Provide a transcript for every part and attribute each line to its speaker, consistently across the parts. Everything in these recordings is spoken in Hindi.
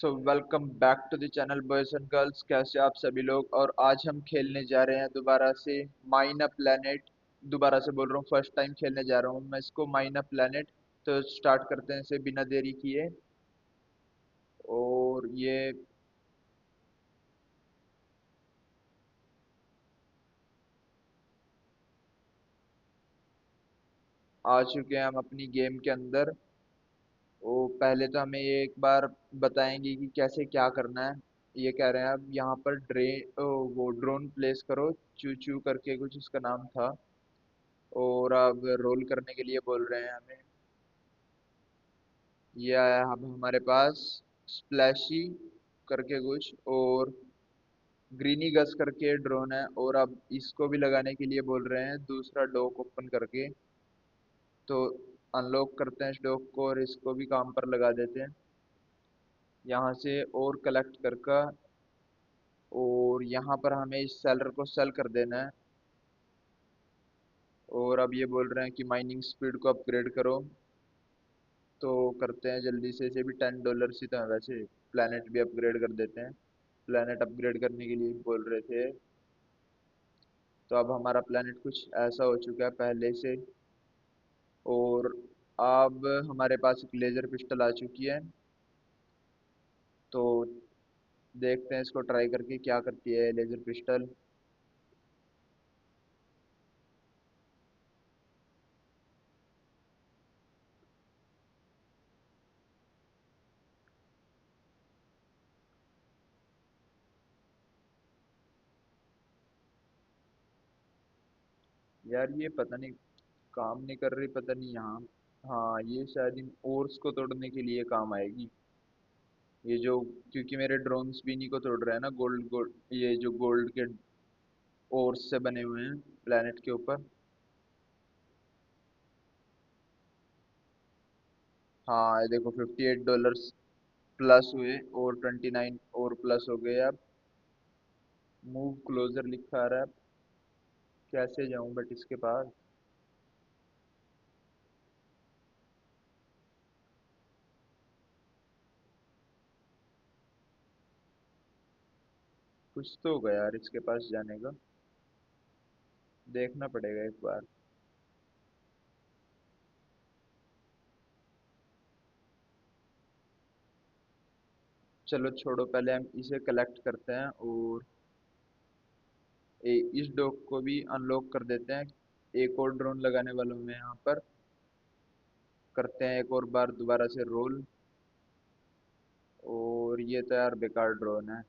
Speaker 1: So welcome back to the channel boys and girls. कैसे आप सभी लोग। और आज हम खेलने जा रहे हैं दोबारा से माइना प्लेनेट। दोबारा से बोल रहा हूँ, फर्स्ट टाइम खेलने जा रहा हूँ मैं इसको, माइना प्लेनेट। तो स्टार्ट करते हैं इसे बिना देरी किए। और ये आ चुके हैं हम अपनी गेम के अंदर। वो पहले तो हमें ये एक बार बताएंगे कि कैसे क्या करना है। ये कह रहे हैं अब यहाँ पर वो ड्रोन प्लेस करो, चू चू करके कुछ उसका नाम था। और अब रोल करने के लिए बोल रहे हैं हमें। ये आया अब हमारे पास स्प्लैशी करके कुछ, और ग्रीनी गस करके ड्रोन है। और अब इसको भी लगाने के लिए बोल रहे हैं दूसरा डॉक ओपन करके। तो अनलॉक करते हैं इस डॉक को और इसको भी काम पर लगा देते हैं यहाँ से और कलेक्ट करके। और यहाँ पर हमें इस सेलर को सेल कर देना है। और अब ये बोल रहे हैं कि माइनिंग स्पीड को अपग्रेड करो। तो करते हैं जल्दी से, इसे भी $10 ही तो है वैसे। प्लैनेट भी अपग्रेड कर देते हैं। प्लैनेट अपग्रेड करने के लिए बोल रहे थे। तो अब हमारा प्लैनेट कुछ ऐसा हो चुका है पहले से। और अब हमारे पास एक लेज़र पिस्टल आ चुकी है। तो देखते हैं इसको ट्राई करके क्या करती है लेज़र पिस्टल। यार ये पता नहीं काम नहीं कर रही, पता नहीं यहाँ। हाँ, ये शायद इन ओर्स को तोड़ने के लिए काम आएगी। ये जो, क्योंकि मेरे ड्रोन्स भी इन्हीं को तोड़ रहे हैं ना, गोल्ड गोल्ड, ये जो गोल्ड के ओर्स से बने हुए हैं प्लेनेट के ऊपर। हाँ, ये देखो $58 प्लस हुए और 29 और प्लस हो गए अब। मूव क्लोजर लिखा आ रहा है। कैसे जाऊं बट इसके पास। कुछ तो होगा यार इसके पास जाने का, देखना पड़ेगा एक बार। चलो छोड़ो, पहले हम इसे कलेक्ट करते हैं और इस डॉग को भी अनलॉक कर देते हैं। एक और ड्रोन लगाने वाला हूँ मैं यहाँ पर। करते हैं एक और बार दोबारा से रोल। और ये तो यार बेकार ड्रोन है,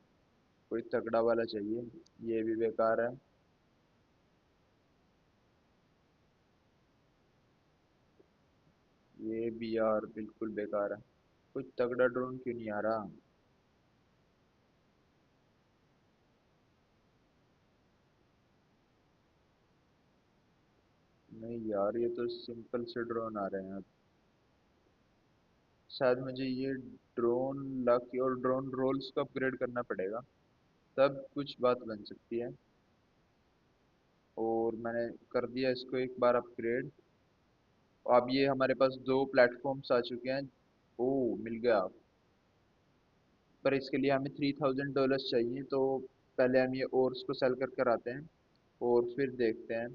Speaker 1: कोई तगड़ा वाला चाहिए। ये भी बेकार है। ये भी यार बिल्कुल बेकार है। कोई तगड़ा ड्रोन क्यों नहीं आ रहा। नहीं यार, ये तो सिंपल से ड्रोन आ रहे हैं अब। शायद मुझे ये ड्रोन लक और ड्रोन रोल्स को अपग्रेड करना पड़ेगा, तब कुछ बात बन सकती है। और मैंने कर दिया इसको एक बार अपग्रेड। अब ये हमारे पास दो प्लेटफॉर्म्स आ चुके हैं। ओ, मिल गया। पर इसके लिए हमें $3000 चाहिए। तो पहले हम ये ओर्स को सेल कर कर आते हैं और फिर देखते हैं।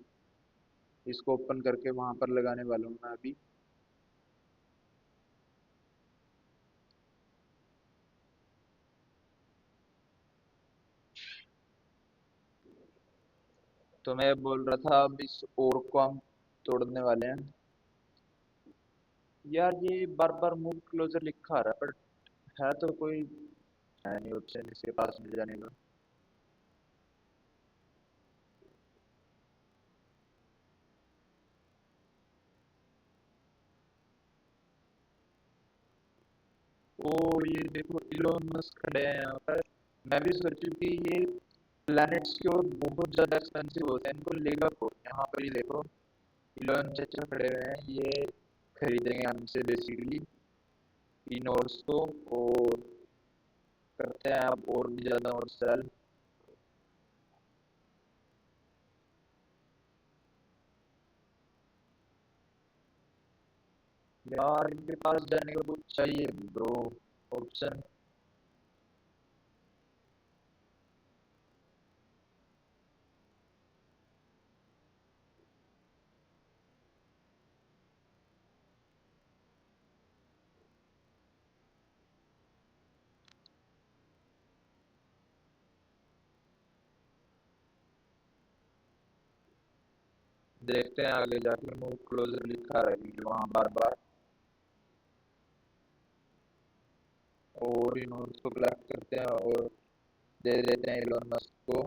Speaker 1: इसको ओपन करके वहां पर लगाने वाला हूँ मैं अभी। तो मैं बोल रहा था, अब इस ओर को हम तोड़ने वाले हैं। यार ये बार बार मूव क्लोजर लिखा आ रहा है, पर है तो कोई है नहीं ऑप्शन इसके पास मिल जाने का। ओ, ये देखो इलोन मस्क खड़े हैं यहाँ पर। मैं भी सोचूं कि ये प्लैनेट्स के और बहुत ज्यादा एक्सपेंसिव होते हैं, इनको लेगा कौन। यहाँ पर ही देखो, इलोन चचा खड़े हुए हैं। ये खरीदेंगे हमसे बेसिकली इन ओर्स को। और करते हैं आप और भी ज्यादा और सेल। यार इनके पास जाने का कुछ चाहिए ब्रो, ऑप्शन। देखते हैं आगे जाके मूव क्लोजर लिखा रहेगी वहां बार बार। और इन नोड्स को कलेक्ट करते हैं और दे देते हैं एलोन मस्क को।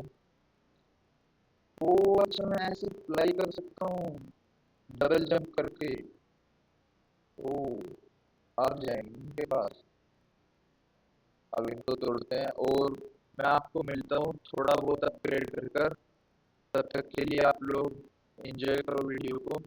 Speaker 1: ओ अच्छा, मैं ऐसे फ्लाई कर सकता हूँ डबल जंप करके। ओ आ जाएंगे इनके पास। अब इनको तोड़ते हैं और मैं आपको मिलता हूँ थोड़ा बहुत अपग्रेड कर कर। तब तक के लिए आप लोग एंजॉय करो वीडियो को।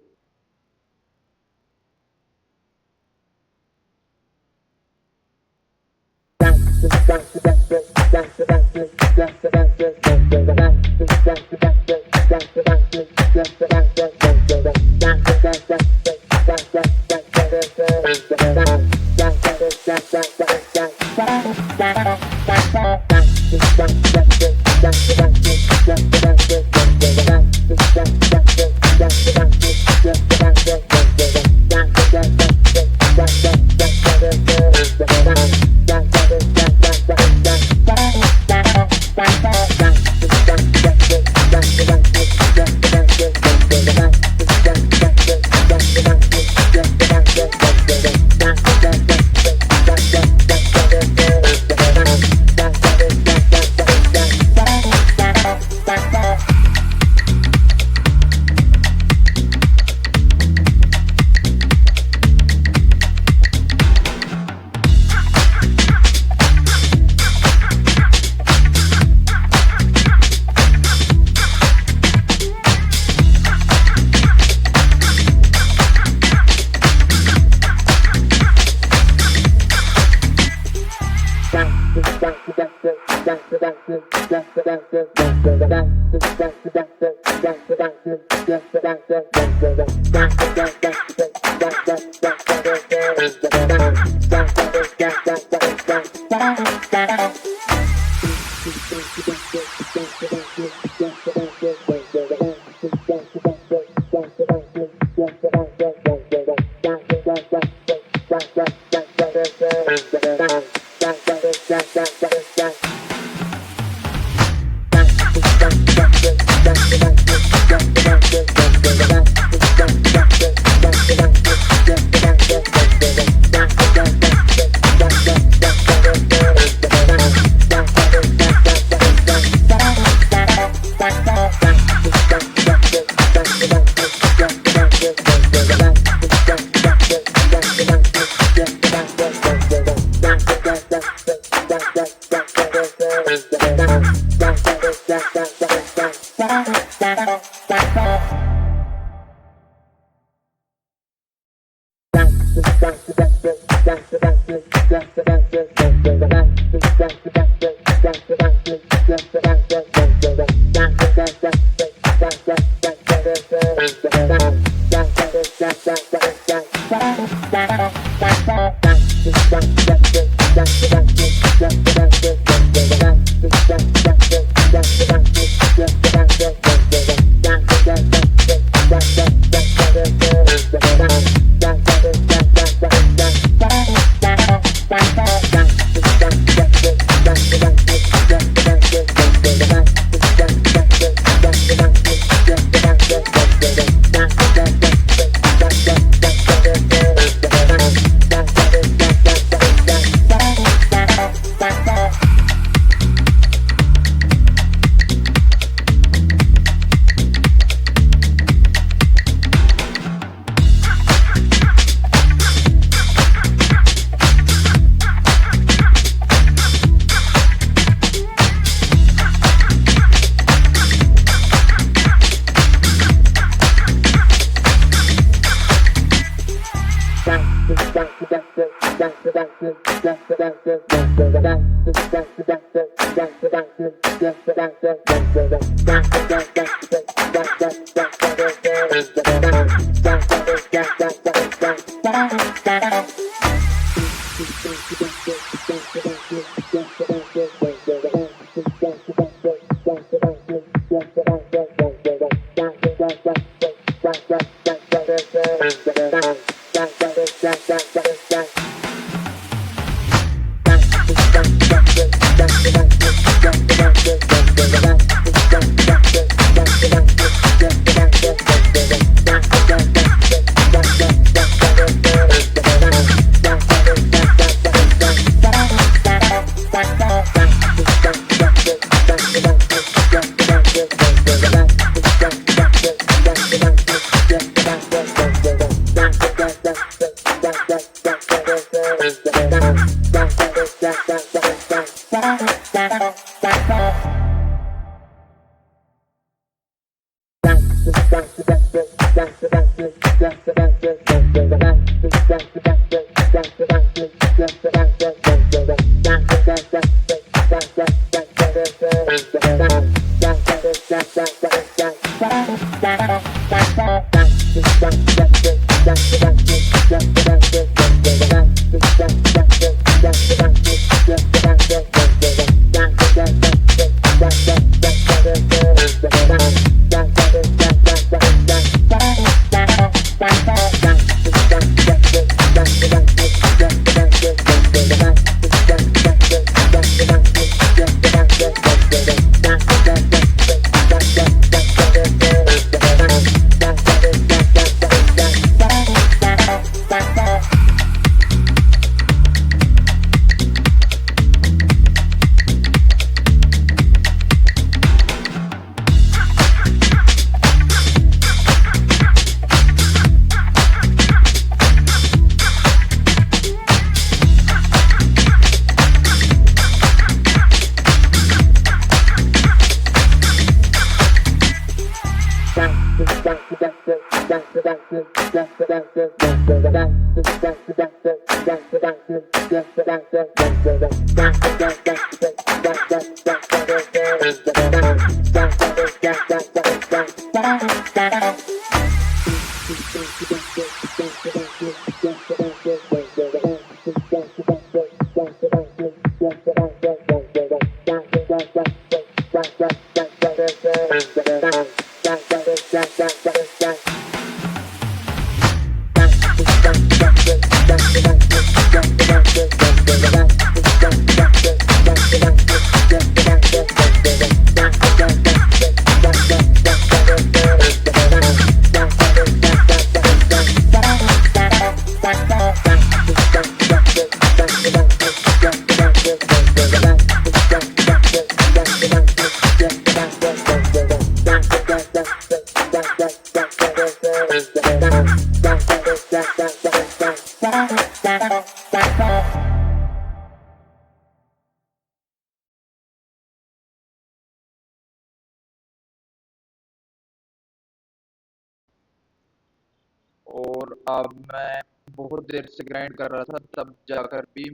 Speaker 1: और अब मैं बहुत देर से ग्राइंड कर रहा था, तब जाकर भी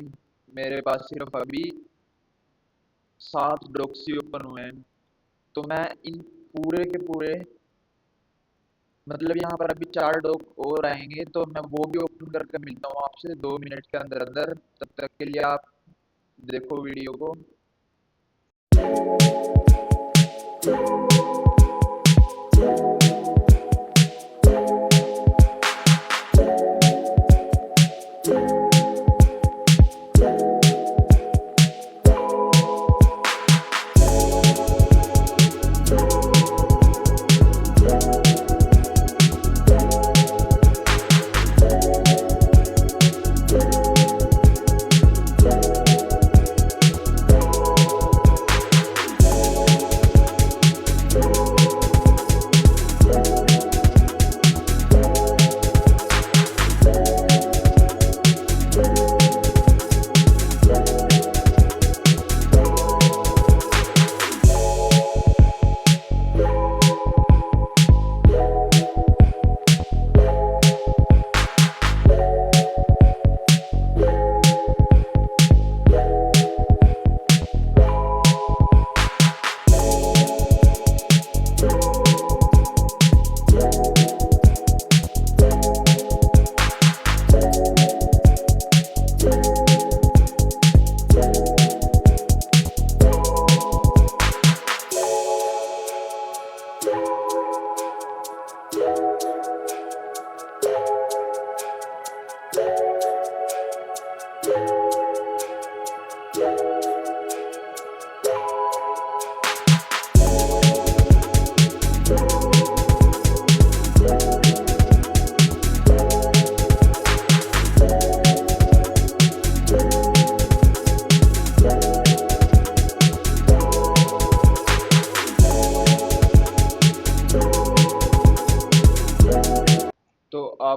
Speaker 1: मेरे पास सिर्फ अभी 7 डॉक्सी ओपन हुए हैं। तो मैं इन पूरे के पूरे, मतलब यहाँ पर अभी 4 डॉग और आएंगे, तो मैं वो भी ओपन करके मिलता हूँ आपसे 2 मिनट के अंदर अंदर। तब तक के लिए आप देखो वीडियो को।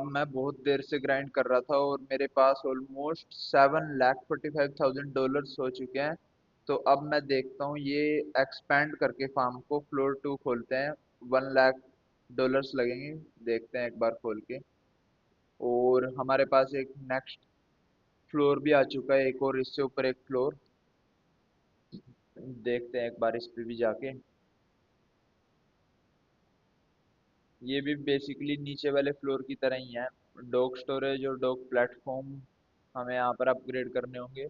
Speaker 1: अब मैं बहुत देर से ग्राइंड कर रहा था और मेरे पास ऑलमोस्ट 7,45,000 डॉलर्स हो चुके हैं। तो अब मैं देखता हूँ ये एक्सपेंड करके फार्म को फ्लोर 2 खोलते हैं। 1 लाख डॉलर्स लगेंगे। देखते हैं एक बार खोल के। और हमारे पास एक नेक्स्ट फ्लोर भी आ चुका है, एक और इससे ऊपर एक फ्लोर। देखते हैं एक बार इस पे भी जाके। ये भी बेसिकली नीचे वाले फ्लोर की तरह ही है। डॉग स्टोरेज और डॉग प्लेटफॉर्म हमें यहाँ पर अपग्रेड करने होंगे।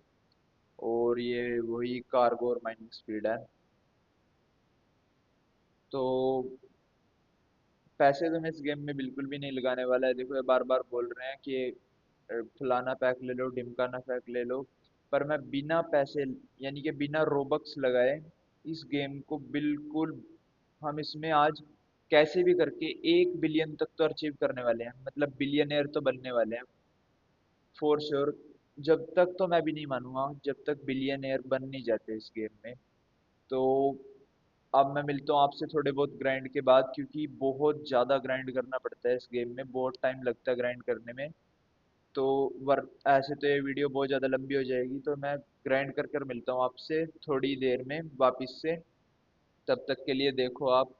Speaker 1: और ये वही कार्गो और माइनिंग स्पीड है। तो पैसे तो मैं इस गेम में बिल्कुल भी नहीं लगाने वाला है। देखो ये बार बार बोल रहे हैं कि फलाना पैक ले लो, ढिमकाना पैक ले लो। पर मैं बिना पैसे यानी कि बिना रोबक्स लगाए इस गेम को बिल्कुल, हम इसमें आज कैसे भी करके 1 बिलियन तक तो अचीव करने वाले हैं, मतलब बिलियनर तो बनने वाले हैं फॉर श्योर। जब तक तो मैं भी नहीं मानूंगा जब तक बिलियनर बन नहीं जाते इस गेम में। तो अब मैं मिलता हूँ आपसे थोड़े बहुत ग्राइंड के बाद, क्योंकि बहुत ज़्यादा ग्राइंड करना पड़ता है इस गेम में, बहुत टाइम लगता है ग्राइंड करने में। तो वर ऐसे तो ये वीडियो बहुत ज़्यादा लंबी हो जाएगी, तो मैं ग्राइंड कर कर मिलता हूँ आपसे थोड़ी देर में वापस से। तब तक के लिए देखो आप।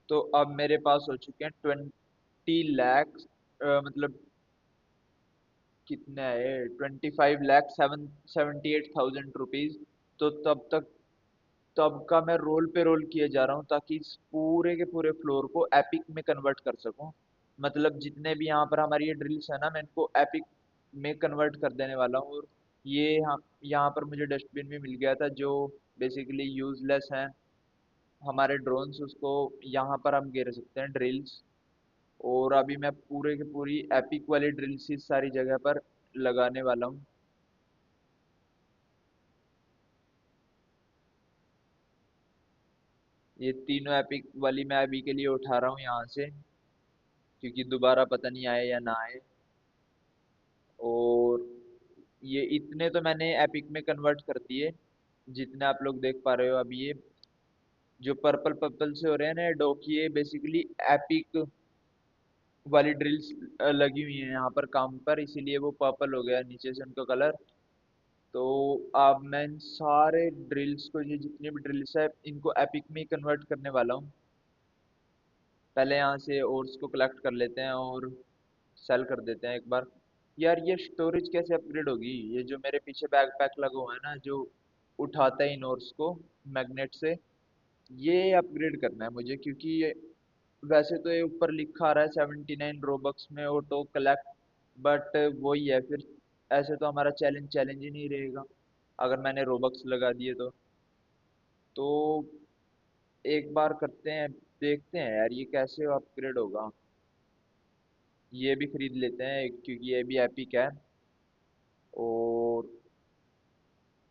Speaker 1: तो अब मेरे पास हो चुके हैं 20 लाख, मतलब कितने आए, 25,778,000 रुपीज। तो तब का मैं रोल पे रोल किए जा रहा हूँ ताकि इस पूरे के पूरे फ्लोर को एपिक में कन्वर्ट कर सकूं। मतलब जितने भी यहाँ पर हमारी ये ड्रिल्स है ना, मैं इनको एपिक में कन्वर्ट कर देने वाला हूँ। और ये यहाँ पर मुझे डस्टबिन भी मिल गया था जो बेसिकली यूजलेस है। हमारे ड्रोन्स उसको यहाँ पर हम गिर सकते हैं ड्रिल्स। और अभी मैं पूरे की पूरी एपिक वाली ड्रिल्स इस सारी जगह पर लगाने वाला हूँ। ये तीनों एपिक वाली मैं अभी के लिए उठा रहा हूँ यहाँ से, क्योंकि दोबारा पता नहीं आए या ना आए। और ये इतने तो मैंने एपिक में कन्वर्ट कर दिए, जितने आप लोग देख पा रहे हो। अभी ये जो पर्पल पर्पल से हो रहे हैं ना डॉक, ये बेसिकली एपिक वाली ड्रिल्स लगी हुई हैं यहाँ पर काम पर, इसीलिए वो पर्पल हो गया नीचे से उनका कलर। तो अब मैं इन सारे ड्रिल्स को, ये जितनी भी ड्रिल्स है, इनको एपिक में कन्वर्ट करने वाला हूँ। पहले यहाँ से ओर्स को कलेक्ट कर लेते हैं और सेल कर देते हैं एक बार। यार ये स्टोरेज कैसे अपग्रेड होगी? ये जो मेरे पीछे बैग पैक लगा हुआ है ना, जो उठाता है इन ओर्स को मैग्नेट से, ये अपग्रेड करना है मुझे, क्योंकि ये वैसे तो ये ऊपर लिखा आ रहा है 79 रोबक्स में ऑटो कलेक्ट, बट वही है फिर। ऐसे तो हमारा चैलेंज चैलेंज ही नहीं रहेगा अगर मैंने रोबक्स लगा दिए तो एक बार करते हैं, देखते हैं यार ये कैसे अपग्रेड होगा। ये भी खरीद लेते हैं क्योंकि ये भी एपिक है। और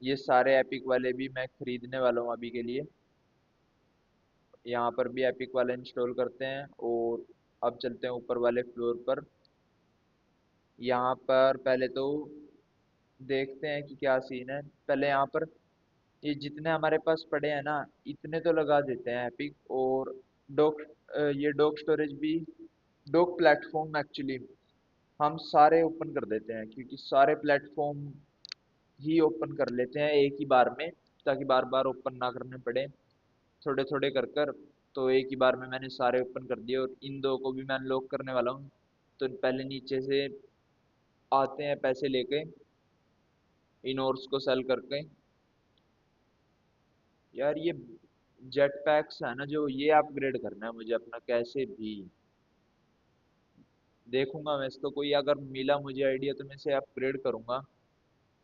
Speaker 1: ये सारे एपिक वाले भी मैं खरीदने वाला हूँ अभी के लिए। यहाँ पर भी एपिक वाला इंस्टॉल करते हैं और अब चलते हैं ऊपर वाले फ्लोर पर। यहाँ पर पहले तो देखते हैं कि क्या सीन है। पहले यहाँ पर ये जितने हमारे पास पड़े हैं ना, इतने तो लगा देते हैं एपिक। और डॉक, ये डॉक स्टोरेज भी, डॉक प्लेटफॉर्म एक्चुअली हम सारे ओपन कर देते हैं, क्योंकि सारे प्लेटफॉर्म ही ओपन कर लेते हैं एक ही बार में, ताकि बार बार ओपन ना करने पड़े, थोड़े थोड़े कर कर। तो एक ही बार में मैंने सारे ओपन कर दिए, और इन दो को भी मैं अनलॉक करने वाला हूँ। तो पहले नीचे से आते हैं पैसे लेके, इन ओर्स को सेल करके। यार ये जेट पैक्स है ना, जो ये अपग्रेड करना है मुझे अपना कैसे भी। देखूंगा मैं इसको, कोई अगर मिला मुझे आइडिया तो मैं इसे अपग्रेड करूंगा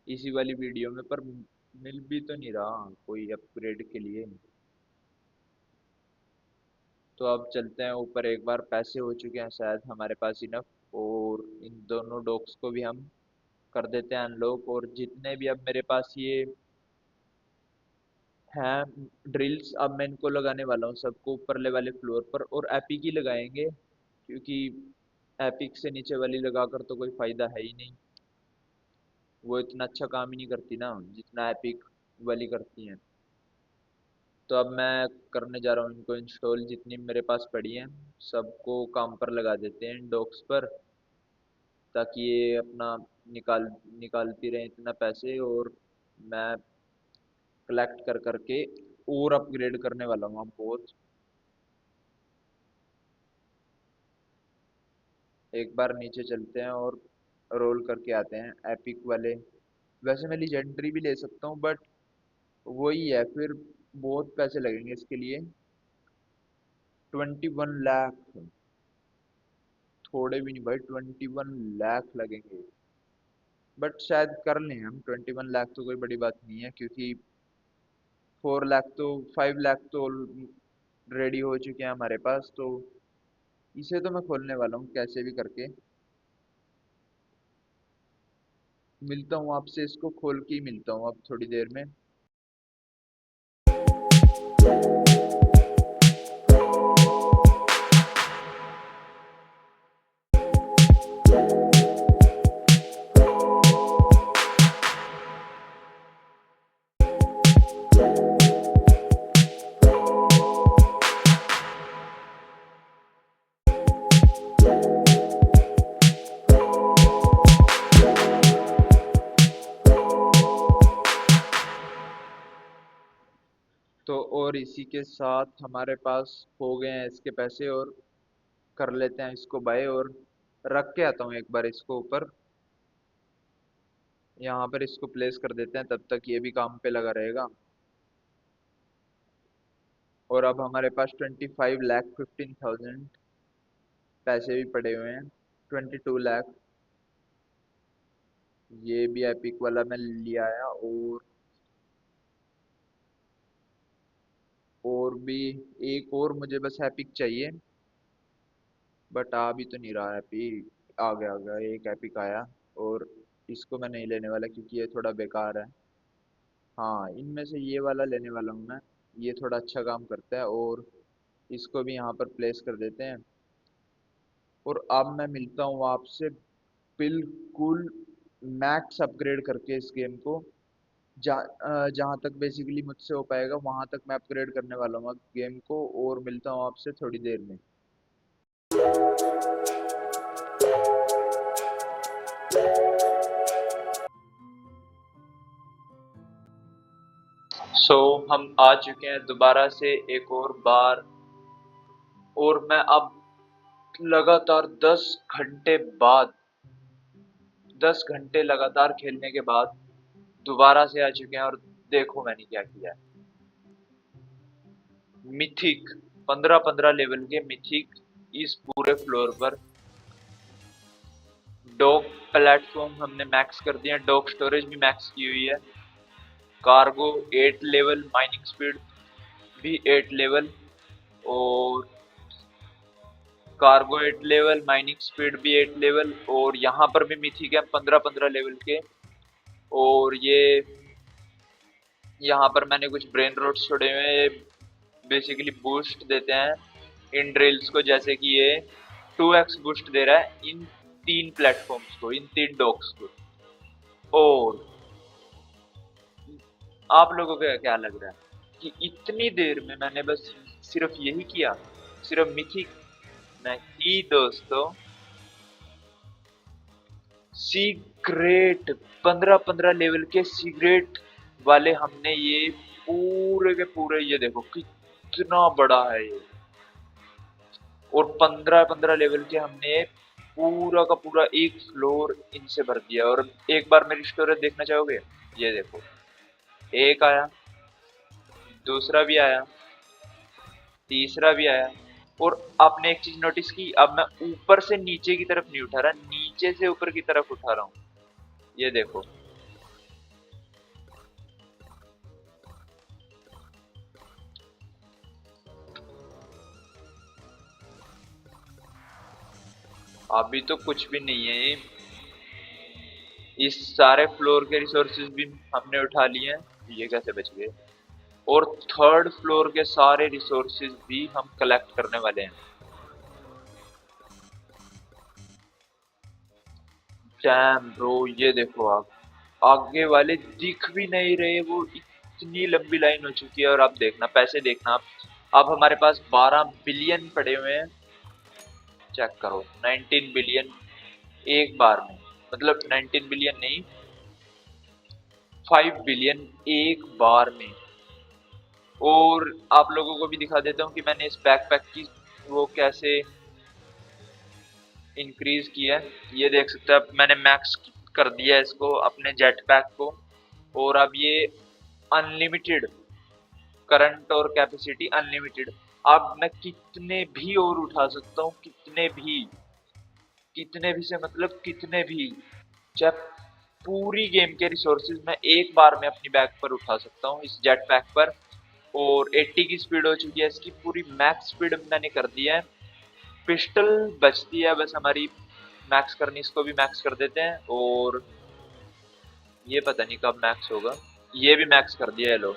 Speaker 1: इसी वाली वीडियो में, पर मिल भी तो नहीं रहा कोई अपग्रेड के लिए। तो अब चलते हैं ऊपर एक बार, पैसे हो चुके हैं शायद हमारे पास इनफ। और इन दोनों डॉग्स को भी हम कर देते हैं अनलॉक। और जितने भी अब मेरे पास ये हैं ड्रिल्स, अब मैं इनको लगाने वाला हूँ सबको ऊपरले वाले फ्लोर पर, और एपिक ही लगाएंगे, क्योंकि एपिक से नीचे वाली लगाकर तो कोई फायदा है ही नहीं। वो इतना अच्छा काम ही नहीं करती ना जितना एपिक वाली करती हैं। तो अब मैं करने जा रहा हूँ इनको इंस्टॉल, जितनी मेरे पास पड़ी हैं सबको काम पर लगा देते हैं इन डॉक्स पर, ताकि ये अपना निकालती रहे इतना पैसे। और मैं कलेक्ट कर करके और अपग्रेड करने वाला हूँ हम बहुत। एक बार नीचे चलते हैं और रोल करके आते हैं एपिक वाले। वैसे मैं लीजेंडरी भी ले सकता हूँ, बट वही है फिर, बहुत पैसे लगेंगे इसके लिए। 21 लाख, थोड़े भी नहीं भाई, 21 लाख लगेंगे। बट शायद कर लें हम, 21 लाख तो कोई बड़ी बात नहीं है, क्योंकि 4 लाख तो, 5 लाख तो रेडी हो चुके हैं हमारे पास। तो इसे तो मैं खोलने वाला हूँ कैसे भी करके। मिलता हूँ आपसे, इसको खोल के ही मिलता हूँ अब थोड़ी देर में। तो और इसी के साथ हमारे पास हो गए हैं इसके पैसे, और कर लेते हैं इसको बाय। और रख के आता हूँ एक बार इसको ऊपर, यहाँ पर इसको प्लेस कर देते हैं, तब तक ये भी काम पे लगा रहेगा। और अब हमारे पास 25,15,000 पैसे भी पड़े हुए हैं। 22 लाख, ये भी एपिक वाला मैं लिया आया। और भी एक और मुझे बस एपिक चाहिए। बट आ भी तो नहीं रहा है अभी। आ गया एक एपिक आया। और इसको मैं नहीं लेने वाला क्योंकि ये थोड़ा बेकार है। हाँ, इनमें से ये वाला लेने वाला हूँ मैं। ये थोड़ा अच्छा काम करता है। और इसको भी यहाँ पर प्लेस कर देते हैं। और अब मैं मिलता हूँ आपसे बिल्कुल मैक्स अपग्रेड करके इस गेम को। जहाँ तक बेसिकली मुझसे हो पाएगा वहां तक मैं अपग्रेड करने वाला हूँ गेम को। और मिलता हूँ आपसे थोड़ी देर में। हम आ चुके हैं दोबारा से एक और बार। और मैं अब लगातार 10 घंटे बाद, 10 घंटे लगातार खेलने के बाद दोबारा से आ चुके हैं। और देखो मैंने क्या किया है। मिथिक 15-15 लेवल के मिथिक इस पूरे फ्लोर पर। डॉक प्लेटफॉर्म हमने मैक्स कर दिया, डॉक स्टोरेज भी मैक्स की हुई है। कार्गो 8 लेवल, माइनिंग स्पीड भी 8 लेवल। और कार्गो 8 लेवल, माइनिंग स्पीड भी 8 लेवल। और यहाँ पर भी मिथिक है 15-15 लेवल के। और ये यहाँ पर मैंने कुछ ब्रेन रोड्स छोड़े हुए हैं, बेसिकली बूस्ट देते हैं इन ड्रिल्स को। जैसे कि ये 2x बूस्ट दे रहा है इन 3 प्लेटफॉर्म्स को, इन 3 डॉक्स को। और आप लोगों को क्या लग रहा है कि इतनी देर में मैंने बस सिर्फ यही किया, सिर्फ मिथिक? नहीं दोस्तों, सीक्रेट 15-15 लेवल के सीक्रेट वाले हमने ये पूरे के पूरे, ये देखो कितना बड़ा है ये। और 15-15 लेवल के हमने पूरा का पूरा एक फ्लोर इनसे भर दिया। और एक बार मेरी स्टोरेज देखना चाहोगे? ये देखो, एक आया, दूसरा भी आया, तीसरा भी आया। और आपने एक चीज नोटिस की, अब मैं ऊपर से नीचे की तरफ नहीं उठा रहा, नीचे से ऊपर की तरफ उठा रहा हूँ। ये देखो, अभी तो कुछ भी नहीं है। इस सारे फ्लोर के रिसोर्सेज भी हमने उठा लिए हैं। ये कैसे बच गए? और थर्ड फ्लोर के सारे रिसोर्सेज भी हम कलेक्ट करने वाले हैं। डैम ब्रो, ये देखो आप, आगे वाले दिख भी नहीं रहे, वो इतनी लंबी लाइन हो चुकी है। और आप देखना, पैसे देखना आप, अब हमारे पास 12 बिलियन पड़े हुए हैं। चेक करो, 19 बिलियन एक बार में, मतलब 19 बिलियन नहीं, 5 बिलियन एक बार में। और आप लोगों को भी दिखा देता हूँ कि मैंने इस बैकपैक की वो कैसे इंक्रीज किया है। ये देख सकते हैं, अब मैंने मैक्स कर दिया है इसको, अपने जेट पैक को। और अब ये अनलिमिटेड करंट और कैपेसिटी अनलिमिटेड। अब मैं कितने भी और उठा सकता हूँ, कितने भी, कितने भी से मतलब कितने भी, चाहे पूरी गेम के रिसोर्सेज मैं एक बार में अपनी बैग पर उठा सकता हूँ इस जेट पैक पर। और 80 की स्पीड हो चुकी है इसकी, पूरी मैक्स स्पीड मैंने कर दिया है। पिस्टल बचती है बस हमारी मैक्स करनी, इसको भी मैक्स कर देते हैं। और ये पता नहीं कब मैक्स होगा। ये भी मैक्स कर दिया है लो,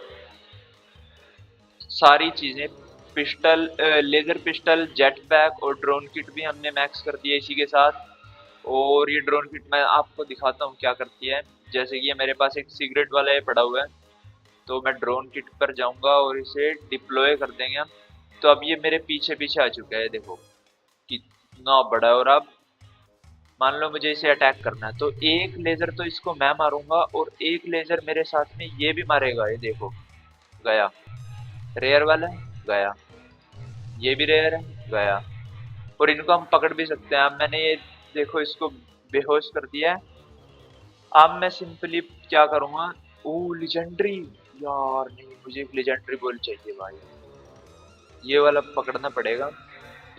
Speaker 1: सारी चीजें। Pistol, laser pistol, jet pack और ड्रोन किट भी हमने मैक्स कर दिया इसी के साथ। और ये ड्रोन किट मैं आपको दिखाता हूँ क्या करती है। जैसे कि ये मेरे पास एक सिगरेट वाला ये पड़ा हुआ है, तो मैं ड्रोन किट पर जाऊंगा और इसे डिप्लॉय कर देंगे हम। तो अब ये मेरे पीछे पीछे आ चुका है, देखो कितना बड़ा है। और अब मान लो मुझे इसे अटैक करना है, तो एक लेजर तो इसको मैं मारूंगा और एक लेजर मेरे साथ में ये भी मारेगा। ये देखो, गया, रेयर वाला है, गया, ये भी रेयर है, गया। और इनको हम पकड़ भी सकते हैं। अब मैंने ये देखो इसको बेहोश कर दिया है। अब मैं सिंपली क्या करूंगा, ओ लेजेंडरी, यार नहीं, मुझे एक लेजेंडरी बॉल चाहिए भाई, ये वाला पकड़ना पड़ेगा।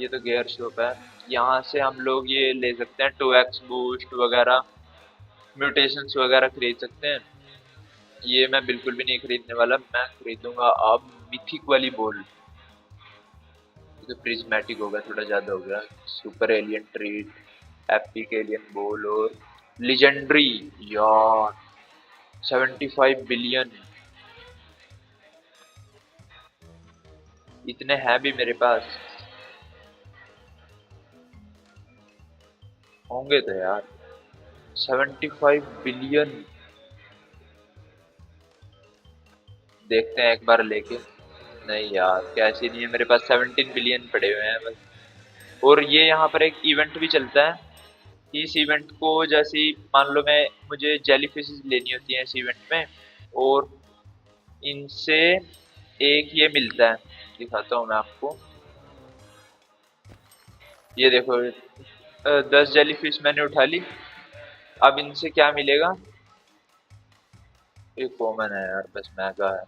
Speaker 1: ये तो गियर शॉप है, यहाँ से हम लोग ये ले सकते हैं 2x बूस्ट वगैरह, म्यूटेशंस वगैरह खरीद सकते हैं। ये मैं बिल्कुल भी नहीं खरीदने वाला, मैं खरीदूंगा अब मिथिक वाली बॉल। ये तो प्रिज्मेटिक हो गया, थोड़ा ज्यादा हो गया। Super alien treat, epic alien बोल और लिजेंडरी। यार 75 बिलियन, इतने हैं भी मेरे पास, होंगे तो यार 75 बिलियन। देखते हैं एक बार लेके। नहीं यार कैसे नहीं है, मेरे पास 17 बिलियन पड़े हुए हैं बस। और ये यहाँ पर एक इवेंट भी चलता है, इस इवेंट को जैसे ही मान लो मैं, मुझे जेली फिशेस लेनी होती है इस इवेंट में, और इनसे एक ये मिलता है, दिखाता हूँ मैं आपको। ये देखो 10 जेली फिश मैंने उठा ली। अब इनसे क्या मिलेगा, ये कॉमन है यार, बस महंगा है।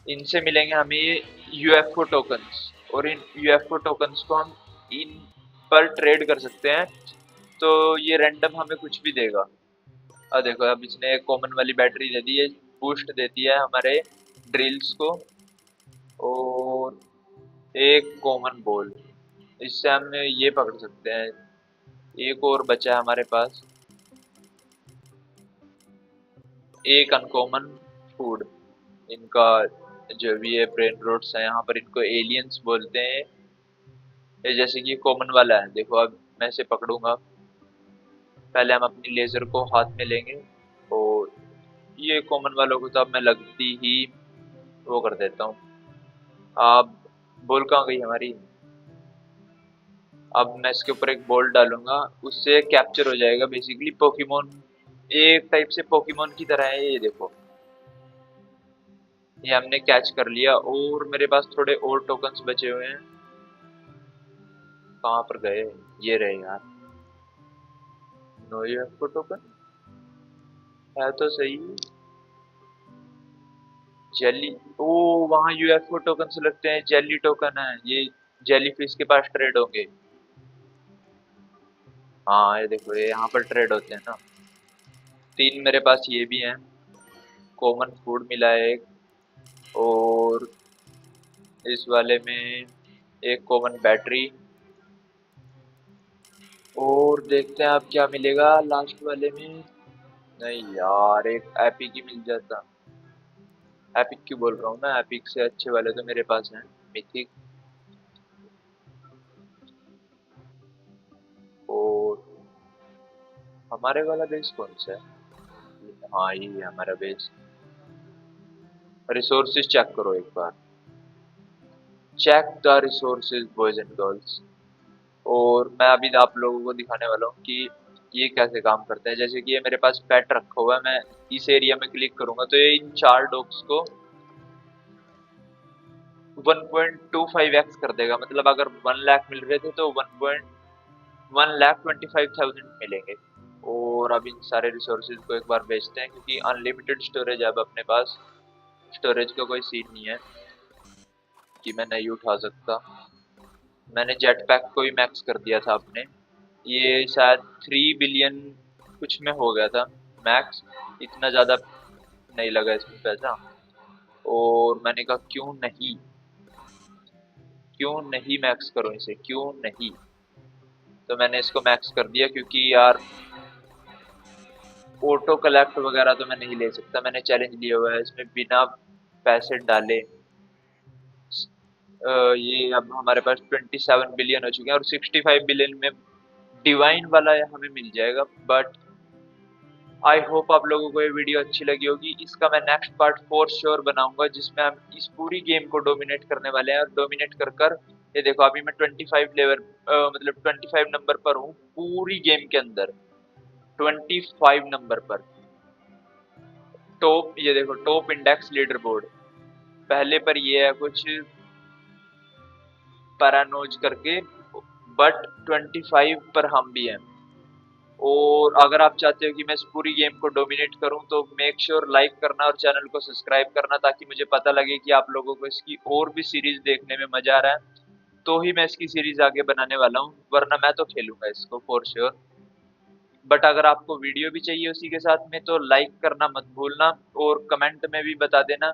Speaker 1: इनसे मिलेंगे हमें ये यूएफओ टोकन्स, और इन यूएफओ टोकन्स को हम इन पर ट्रेड कर सकते हैं, तो ये रैंडम हमें कुछ भी देगा। अब देखो, अब इसने एक कॉमन वाली बैटरी दे दी है, बूस्ट देती है हमारे ड्रिल्स को, और एक कॉमन बॉल, इससे हम ये पकड़ सकते हैं। एक और बचा है हमारे पास, एक अनकॉमन फूड। इनका जो भी है ब्रेन रोट्स है, यहाँ पर इनको एलियंस बोलते हैं। ये जैसे कि कॉमन वाला है, देखो अब मैं इसे पकड़ूंगा, पहले हम अपनी लेजर को हाथ में लेंगे, और ये कॉमन वालों को तो अब मैं लगती ही वो कर देता हूँ। अब बॉल कहाँ गई हमारी, अब मैं इसके ऊपर एक बॉल डालूंगा, उससे कैप्चर हो जाएगा बेसिकली पोकेमोन, एक टाइप से पोकेमोन की तरह है ये देखो। ये हमने कैच कर लिया, और मेरे पास थोड़े और टोकन्स बचे हुए हैं। कहाँ पर गए, ये रहे यार। नो यूएफओ टोकन है तो सही। जेली, ओ वहाँ यूएफओ टोकन से लगते हैं, जेली टोकन है ये, जेली फिश के पास ट्रेड होंगे। हाँ ये देखो, ये यहाँ पर ट्रेड होते हैं ना। तीन मेरे पास ये भी हैं, कॉमन फूड मिला है एक, और इस वाले में एक कॉमन बैटरी, और देखते हैं अब क्या मिलेगा लास्ट वाले में। नहीं यार, एक एपिक ही मिल जाता। एपिक क्यों बोल रहा हूँ मैं, एपिक से अच्छे वाले तो मेरे पास हैं, मिथिक। और हमारे वाला बेस कौन सा है, हाँ ये है हमारा बेस। रिसोर्सेज चेक करो एक बार, check the resources boys and girls. और मैं अभी आप लोगों को दिखाने वाला हूँ कि ये कैसे काम करता है। जैसे कि ये मेरे पास पेट रखा हुआ है, मैं इस एरिया में क्लिक करूंगा तो ये इन चार डॉग्स को 1.25x कर देगा, मतलब अगर 1 लाख मिल रहे थे तो 1,1,25,000 मिलेंगे। और अब इन सारे रिसोर्सेज को एक बार बेचते हैं, क्योंकि अनलिमिटेड स्टोरेज है अब अपने पास, स्टोरेज का कोई सीन नहीं है कि मैं नहीं उठा सकता। मैंने जेट पैक को ही मैक्स कर दिया था अपने, ये शायद 3 बिलियन कुछ में हो गया था मैक्स, इतना ज़्यादा नहीं लगा इसमें पैसा। और मैंने कहा क्यों नहीं मैक्स करो इसे, क्यों नहीं। तो मैंने इसको मैक्स कर दिया, क्योंकि यार ऑटो कलेक्ट वगैरह तो मैं नहीं ले सकता, मैंने चैलेंज लिया हुआ है इसमें बिना पैसे डाले। ये अब हमारे पास 27 बिलियन हो चुके हैं, और 65 बिलियन में डिवाइन वाला हमें मिल जाएगा। बट आई होप आप लोगों को ये वीडियो अच्छी लगी होगी, इसका मैं नेक्स्ट पार्ट फॉर श्योर बनाऊंगा, जिसमें हम इस पूरी गेम को डोमिनेट करने वाले हैं, और डोमिनेट कर कर ये देखो अभी मैं 25 लेवल मतलब 25 नंबर पर हूँ पूरी गेम के अंदर, 25 नंबर पर। टॉप, ये देखो टॉप इंडेक्स लीडर बोर्ड, पहले पर ये है कुछ पैरानोज करके, बट 25 पर हम भी हैं। और अगर आप चाहते हो कि मैं इस पूरी गेम को डोमिनेट करूं, तो मेक श्योर लाइक करना और चैनल को सब्सक्राइब करना, ताकि मुझे पता लगे कि आप लोगों को इसकी और भी सीरीज देखने में मजा आ रहा है, तो ही मैं इसकी सीरीज आगे बनाने वाला हूँ, वरना मैं तो खेलूंगा इसको फॉर श्योर। बट अगर आपको वीडियो भी चाहिए उसी के साथ में, तो लाइक करना मत भूलना, और कमेंट में भी बता देना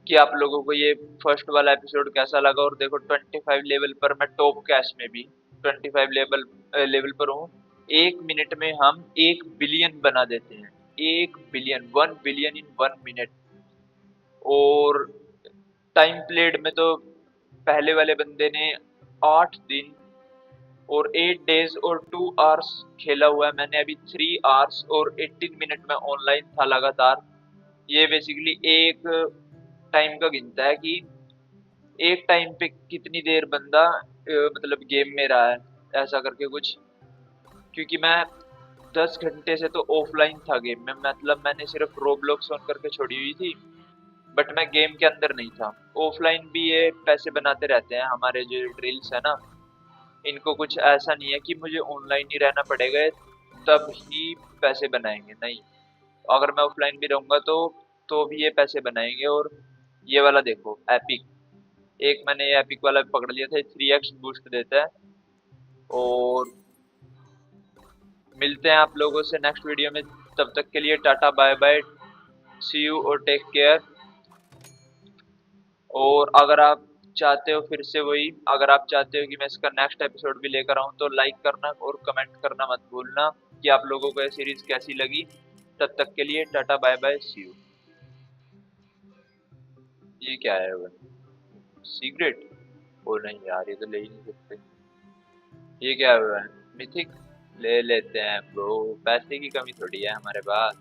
Speaker 1: कि आप लोगों को ये फर्स्ट वाला एपिसोड कैसा लगा। और देखो 25 लेवल पर मैं टॉप कैश में भी 25 लेवल पर हूँ। 1 मिनट में हम 1 बिलियन बना देते हैं। 1 बिलियन, 1 बिलियन इन 1 मिनट। और टाइम प्लेड में तो पहले वाले बंदे ने 8 दिन और 8 डेज और 2 आवर्स खेला हुआ है। मैंने अभी 3 आवर्स और 18 मिनट में ऑनलाइन था लगातार। ये बेसिकली एक टाइम का गिनता है कि एक टाइम पे कितनी देर बंदा मतलब गेम में रहा है, ऐसा करके कुछ। क्योंकि मैं 10 घंटे से तो ऑफलाइन था गेम में, मतलब मैंने सिर्फ रोब्लॉक्स ऑन करके छोड़ी हुई थी, बट मैं गेम के अंदर नहीं था। ऑफलाइन भी ये पैसे बनाते रहते हैं हमारे जो ड्रिल्स है ना, इनको कुछ ऐसा नहीं है कि मुझे ऑनलाइन ही रहना पड़ेगा तब ही पैसे बनाएंगे, नहीं। अगर मैं ऑफलाइन भी रहूंगा तो भी ये पैसे बनाएंगे। और ये वाला देखो एपिक, एक मैंने ये एपिक वाला भी पकड़ लिया था, 3x बूस्ट देता है। और मिलते हैं आप लोगों से नेक्स्ट वीडियो में, तब तक के लिए tata bye bye, see you और टेक केयर। और अगर आप चाहते हो फिर से वही, अगर आप चाहते हो कि मैं इसका नेक्स्ट एपिसोड भी लेकर आऊं तो लाइक करना और कमेंट करना मत भूलना कि आप लोगों को ये सीरीज कैसी लगी। तब तक के लिए tata bye bye, see you. ये क्या है वो, सीक्रेट? ओ नहीं यार, ये तो ले ही नहीं सकते। ये क्या हुआ है, मिथिक? ले लेते हैं ब्रो, पैसे की कमी थोड़ी है हमारे पास।